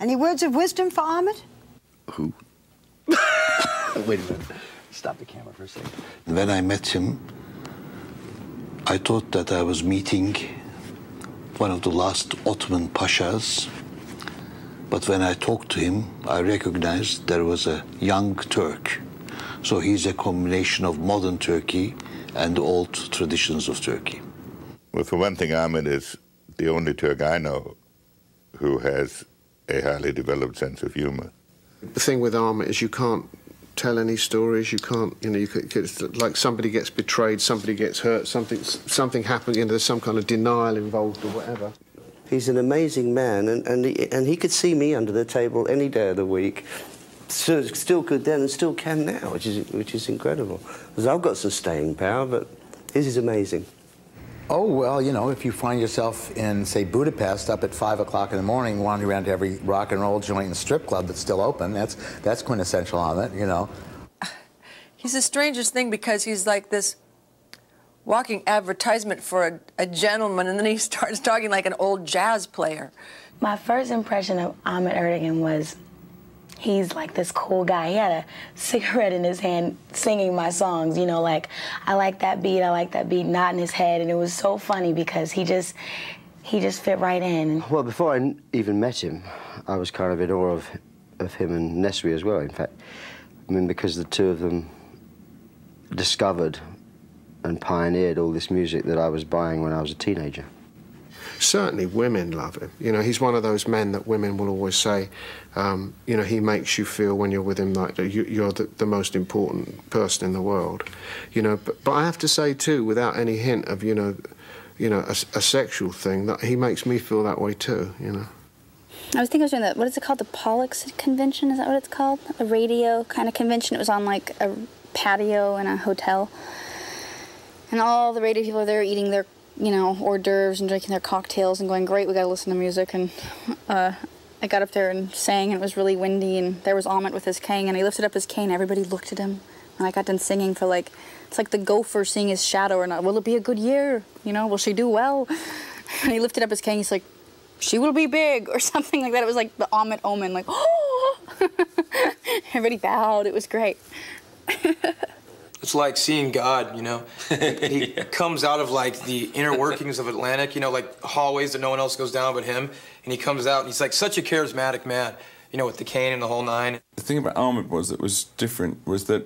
Any words of wisdom for Ahmet? Who? Wait a minute. Stop the camera for a second. When I met him, I thought that I was meeting one of the last Ottoman pashas. But when I talked to him, I recognized there was a young Turk. So he's a combination of modern Turkey and old traditions of Turkey. Well, for one thing, Ahmet is the only Turk I know who has a highly developed sense of humor. The thing with Ahmet is you can't tell any stories. You can't, you know, like somebody gets betrayed, somebody gets hurt, something happens, you know, there's some kind of denial involved or whatever. He's an amazing man, and he could see me under the table any day of the week. So still could then and still can now, which is incredible. Because I've got some staying power, but his is amazing. Oh, well, you know, if you find yourself in, say, Budapest up at 5 o'clock in the morning, wandering around to every rock and roll joint and strip club that's still open, that's quintessential Ahmet, you know. He's the strangest thing because he's like this walking advertisement for a gentleman, and then he starts talking like an old jazz player. My first impression of Ahmet Ertegun was he's like this cool guy. He had a cigarette in his hand singing my songs, you know, like, I like that beat, nodding his head, and it was so funny because he just fit right in. Well, before I even met him, I was kind of in awe of him and Nesri as well, in fact. I mean, because the two of them discovered and pioneered all this music that I was buying when I was a teenager. Certainly women love him. You know, he's one of those men that women will always say, you know, he makes you feel when you're with him like you're the most important person in the world. You know, but I have to say, too, without any hint of, you know, a sexual thing, that he makes me feel that way, too, you know. I was thinking I was doing what is it called, the Pollux convention, is that what it's called? A radio kind of convention. It was on, like, a patio in a hotel. And all the radio people are there eating their, you know, hors d'oeuvres and drinking their cocktails and going, great, we gotta listen to music. And I got up there and sang, and it was really windy, and there was Ahmet with his cane, and he lifted up his cane, everybody looked at him. And I got done singing for, like, it's like the gopher seeing his shadow or not. Will it be a good year? You know, will she do well? And he lifted up his cane, he's like, she will be big, or something like that. It was like the Ahmet omen, like, oh! Everybody bowed, it was great. It's like seeing God, you know. He comes out of, like, the inner workings of Atlantic, you know, like hallways that no one else goes down but him. And he comes out, and he's, like, such a charismatic man, you know, with the cane and the whole nine. The thing about Ahmet that was different was that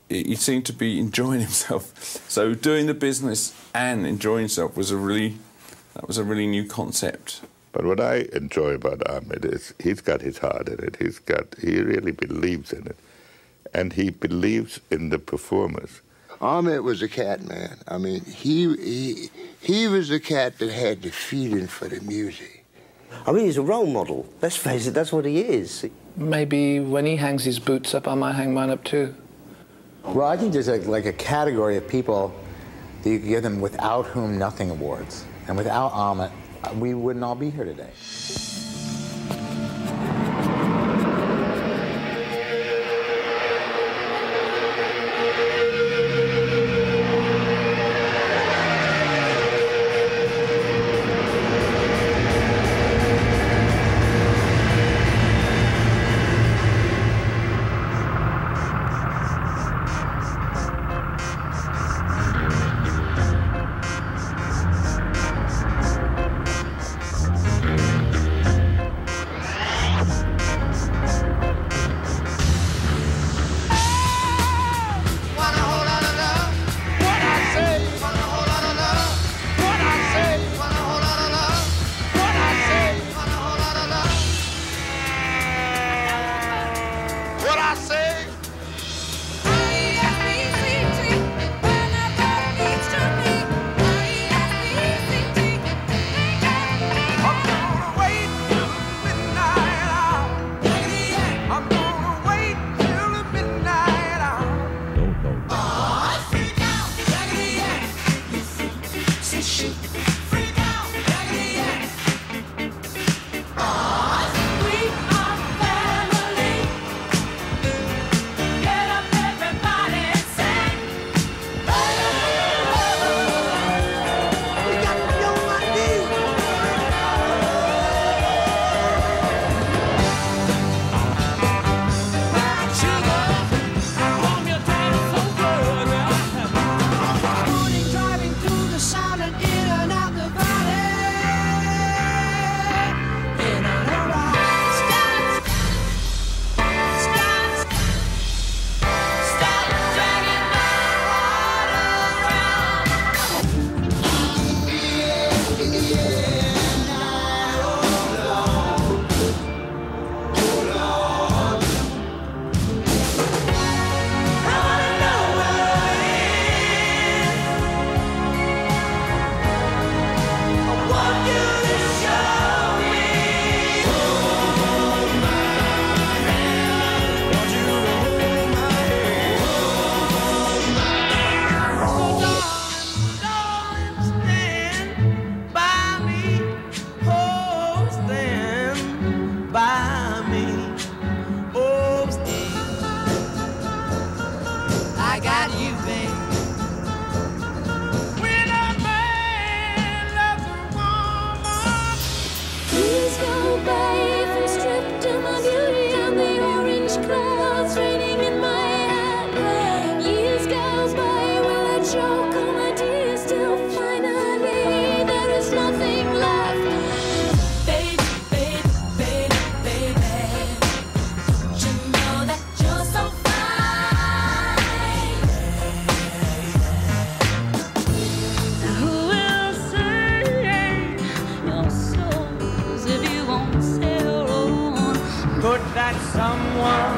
he seemed to be enjoying himself. So doing the business and enjoying himself was a really new concept. But what I enjoy about Ahmet is he's got his heart in it. He really believes in it. And he believes in the performers. Ahmet was a cat, man. I mean, he was a cat that had the feeling for the music. I mean, he's a role model. Let's face it, that's what he is. Maybe when he hangs his boots up, I might hang mine up too. Well, I think there's like a category of people that you could give them without whom nothing awards. And without Ahmet, we wouldn't all be here today. joke or my dear, still finally there is nothing left. Baby, baby, baby, baby, don't you know that you're so fine? Who will say your souls if you won't sail on? Could that someone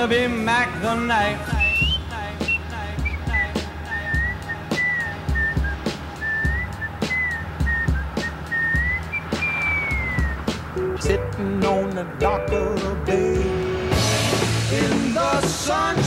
be Mac the Knife? Sitting on the dock of the bay in the sun.